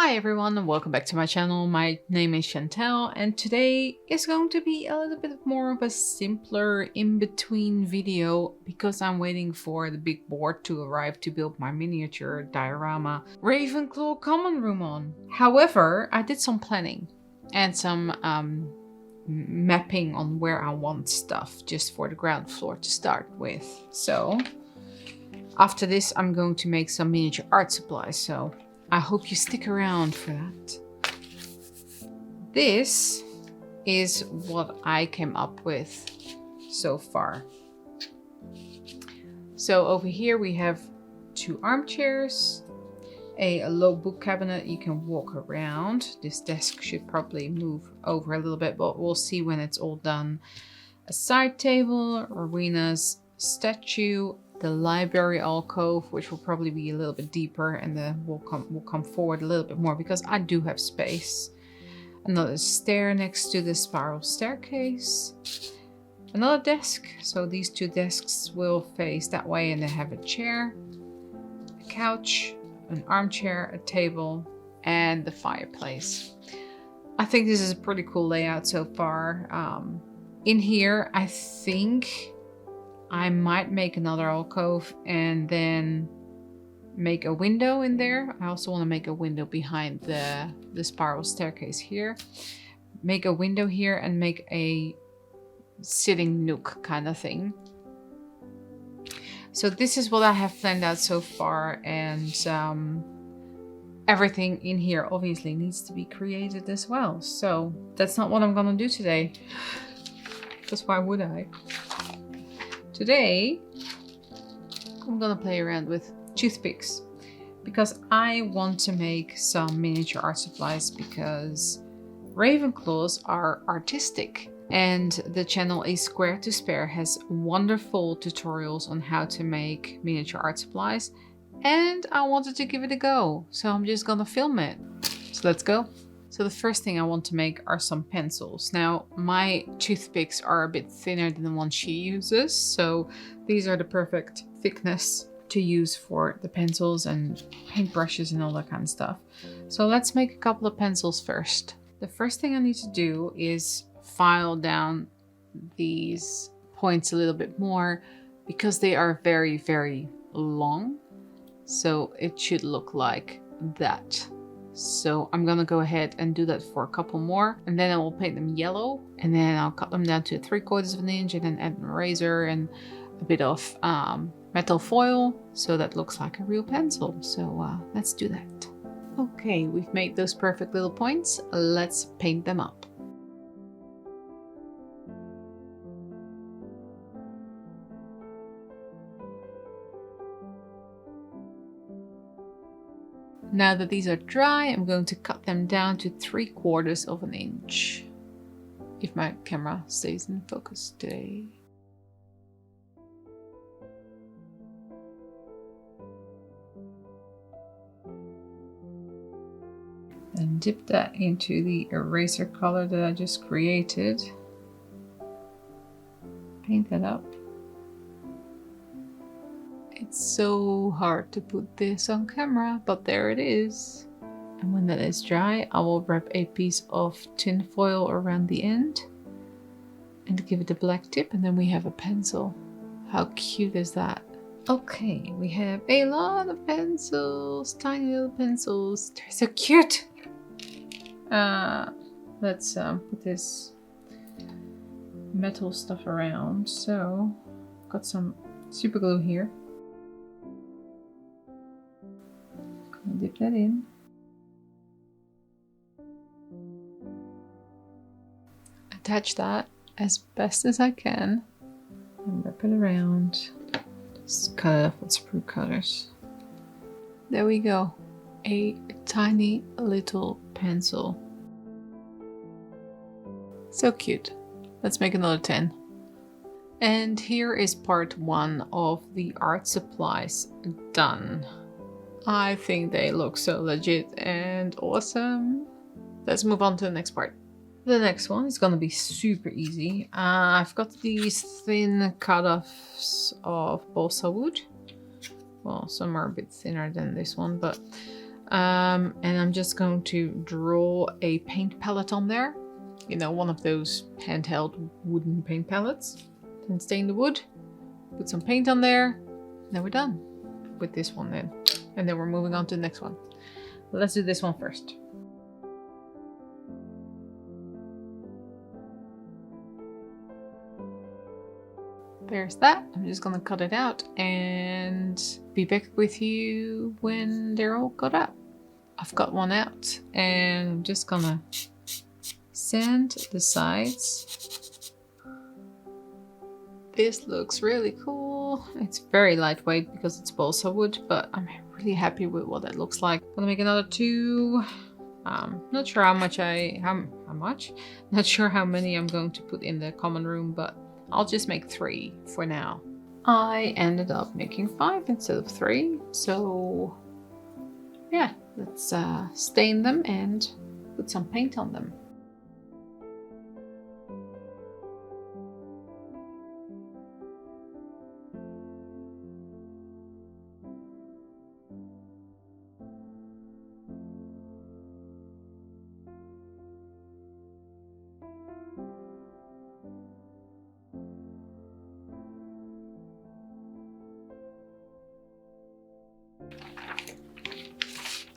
Hi everyone and welcome back to my channel. My name is Chantel and today is going to be a little bit more of a simpler in-between video because I'm waiting for the big board to arrive to build my miniature diorama Ravenclaw common room on. However, I did some planning and some mapping on where I want stuff just for the ground floor to start with. So after this I'm going to make some miniature art supplies, so I hope you stick around for that. This is what I came up with so far. So over here we have two armchairs, a low book cabinet you can walk around. This desk should probably move over a little bit, but we'll see when it's all done. A side table, Rowena's statue, the library alcove, which will probably be a little bit deeper, and then we'll come forward a little bit more because I do have space. Another stair next to the spiral staircase. Another desk, so these two desks will face that way, and they have a chair, a couch, an armchair, a table, and the fireplace. I think this is a pretty cool layout so far. In here, I think I might make another alcove and then make a window in there. I also want to make a window behind the spiral staircase here. Make a window here and make a sitting nook kind of thing. So this is what I have planned out so far, and everything in here obviously needs to be created as well. So that's not what I'm gonna do today, because why would I? Today, I'm gonna play around with toothpicks because I want to make some miniature art supplies because Ravenclaws are artistic, and the channel A Square to Spare has wonderful tutorials on how to make miniature art supplies, and I wanted to give it a go, so I'm just gonna film it. So let's go. So the first thing I want to make are some pencils. Now, my toothpicks are a bit thinner than the one she uses, so these are the perfect thickness to use for the pencils and paintbrushes and all that kind of stuff. So let's make a couple of pencils first. The first thing I need to do is file down these points a little bit more because they are very, very long. So it should look like that. So I'm gonna go ahead and do that for a couple more, and then I will paint them yellow, and then I'll cut them down to 3/4 of an inch and then add an eraser and a bit of metal foil so that looks like a real pencil. So let's do that. Okay, we've made those perfect little points. Let's paint them up. Now that these are dry, I'm going to cut them down to 3/4 of an inch. If my camera stays in focus today. And dip that into the eraser color that I just created. Paint that up. It's so hard to put this on camera, but there it is. And when that is dry, I will wrap a piece of tin foil around the end and give it a black tip, and then we have a pencil. How cute is that? Okay, we have a lot of pencils, tiny little pencils. They're so cute. Let's put this metal stuff around. So, got some super glue here. Dip that in. Attach that as best as I can and wrap it around. Just cut it off with sprue cutters. There we go. A tiny little pencil. So cute. Let's make another 10. And here is part 1 of the art supplies done. I think they look so legit and awesome. Let's move on to the next part. The next one is gonna be super easy. I've got these thin cut-offs of balsa wood. Well, some are a bit thinner than this one, but And I'm just going to draw a paint palette on there. You know, one of those handheld wooden paint palettes. Then stain the wood, put some paint on there. Then we're done with this one then. And then we're moving on to the next one. Let's do this one first. There's that. I'm just gonna cut it out and be back with you when they're all cut up. I've got one out and I'm just gonna sand the sides. This looks really cool. It's very lightweight because it's balsa wood, but I'm really happy with what it looks like. I'm gonna make another 2. Not sure how much Not sure how many I'm going to put in the common room, but I'll just make 3 for now. I ended up making 5 instead of 3, so yeah, let's stain them and put some paint on them.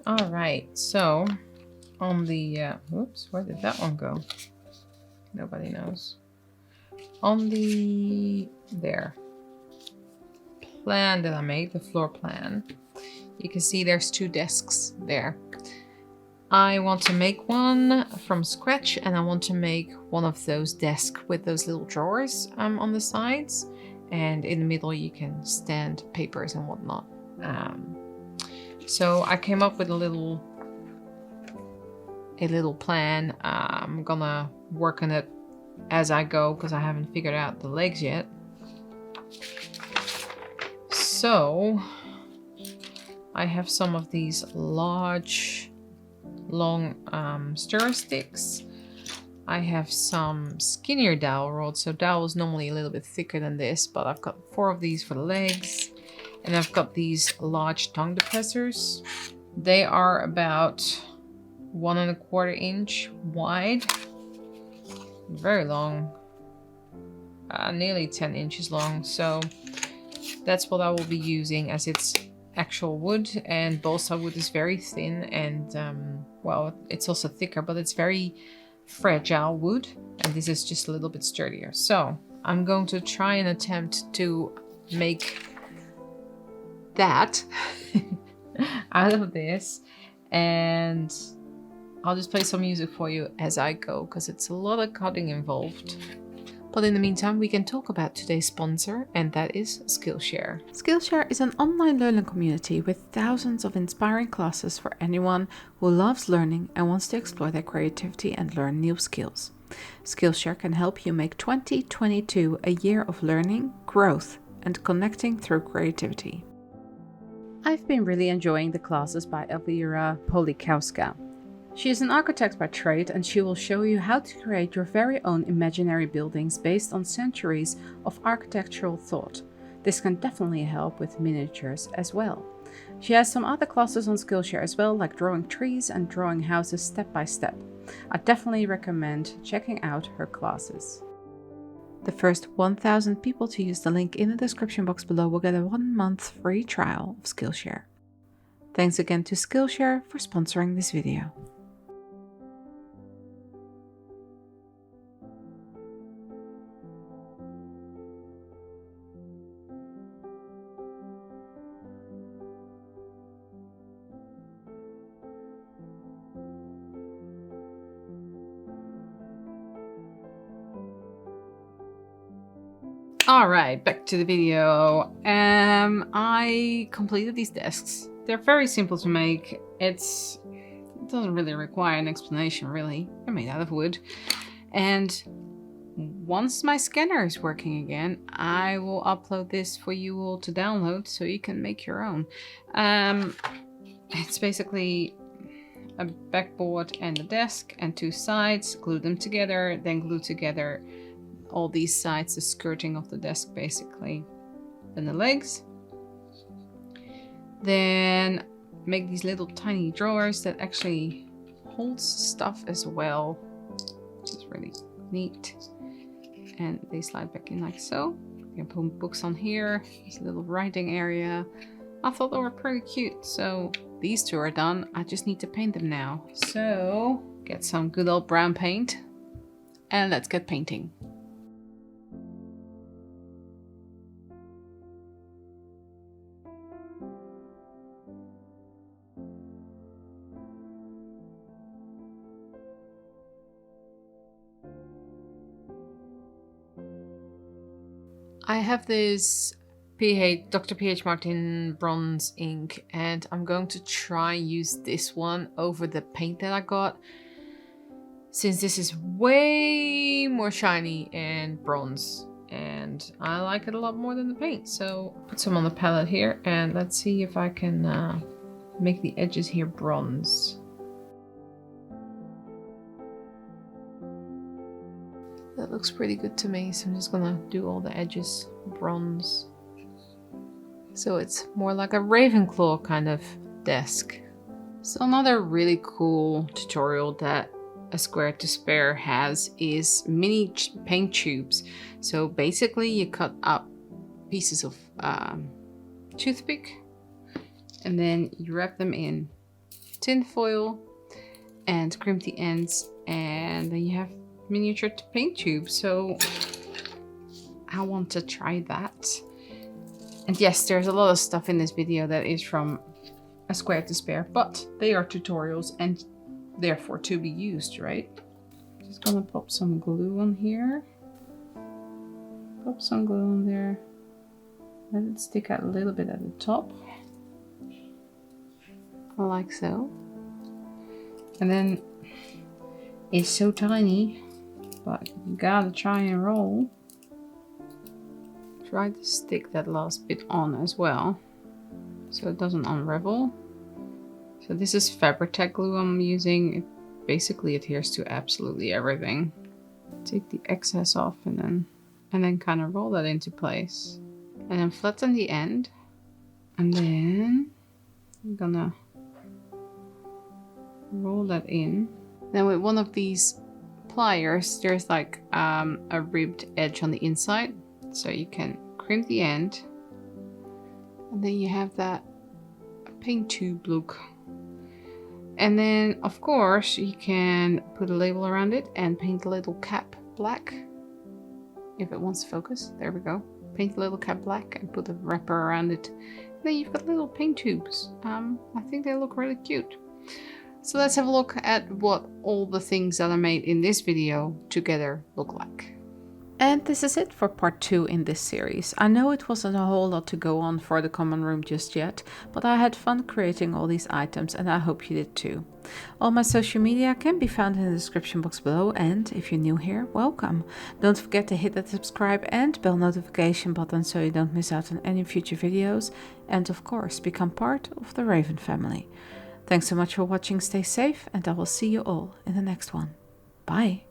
All right, so on the, whoops, where did that one go? Nobody knows. On the, there, plan that I made, the floor plan, you can see there's 2 desks there. I want to make one from scratch, and I want to make one of those desks with those little drawers on the sides, and in the middle you can stand papers and whatnot. So I came up with a little plan. I'm gonna work on it as I go because I haven't figured out the legs yet. So I have some of these large, long stir sticks. I have some skinnier dowel rods. So dowel is normally a little bit thicker than this, but I've got 4 of these for the legs. And I've got these large tongue depressors. They are about 1 1/4 inch wide. Very long. Nearly 10 inches long. So that's what I will be using as it's actual wood. And balsa wood is very thin and, well, it's also thicker, but it's very fragile wood. And this is just a little bit sturdier. So I'm going to try and attempt to make that out of this, and I'll just play some music for you as I go because it's a lot of cutting involved. But in the meantime, we can talk about today's sponsor, and that is Skillshare. Skillshare is an online learning community with thousands of inspiring classes for anyone who loves learning and wants to explore their creativity and learn new skills. Skillshare can help you make 2022 a year of learning, growth, and connecting through creativity. I've been really enjoying the classes by Elvira Polikowska. She is an architect by trade, and she will show you how to create your very own imaginary buildings based on centuries of architectural thought. This can definitely help with miniatures as well. She has some other classes on Skillshare as well, like drawing trees and drawing houses step by step. I definitely recommend checking out her classes. The first 1,000 people to use the link in the description box below will get a 1-month free trial of Skillshare. Thanks again to Skillshare for sponsoring this video. Alright, back to the video. I completed these desks. They're very simple to make. It doesn't really require an explanation, really. They're made out of wood. And once my scanner is working again, I will upload this for you all to download so you can make your own. It's basically a backboard and a desk and 2 sides. Glue them together, then glue together all these sides, the skirting of the desk basically. Then the legs. Then make these little tiny drawers that actually holds stuff as well, which is really neat. And they slide back in like so. You can put books on here. There's a little writing area. I thought they were pretty cute. So these two are done. I just need to paint them now. So get some good old brown paint and let's get painting. I have this Dr. P.H. Martin bronze ink, and I'm going to try use this one over the paint that I got, since this is way more shiny and bronze, and I like it a lot more than the paint. So put some on the palette here, and let's see if I can make the edges here bronze. That looks pretty good to me, so I'm just gonna do all the edges bronze. So it's more like a Ravenclaw kind of desk. So another really cool tutorial that A Square to Spare has is mini paint tubes. So basically you cut up pieces of toothpick and then you wrap them in tin foil and crimp the ends, and then you have miniature paint tube. So I want to try that. And yes, there's a lot of stuff in this video that is from A Square to Spare, but they are tutorials and therefore to be used, right? Just gonna pop some glue on here. Pop some glue on there. Let it stick out a little bit at the top. Like so. And then it's so tiny, but you gotta try and roll. Try to stick that last bit on as well, so it doesn't unravel. So this is Fabri-Tac glue I'm using. It basically adheres to absolutely everything. Take the excess off and then kind of roll that into place. And then flatten the end. And then I'm gonna roll that in. Then with one of these pliers, there's like a ribbed edge on the inside, so you can crimp the end, and then you have that paint tube look. And then of course you can put a label around it and paint the little cap black if it wants to focus. There we go. Paint the little cap black and put a wrapper around it, and then you've got little paint tubes. I think they look really cute. So let's have a look at what all the things that are made in this video together look like. And this is it for part 2 in this series. I know it wasn't a whole lot to go on for the common room just yet, but I had fun creating all these items and I hope you did too. All my social media can be found in the description box below, and if you're new here, welcome. Don't forget to hit that subscribe and bell notification button so you don't miss out on any future videos, and of course become part of the Raven family. Thanks so much for watching, stay safe, and I will see you all in the next one. Bye!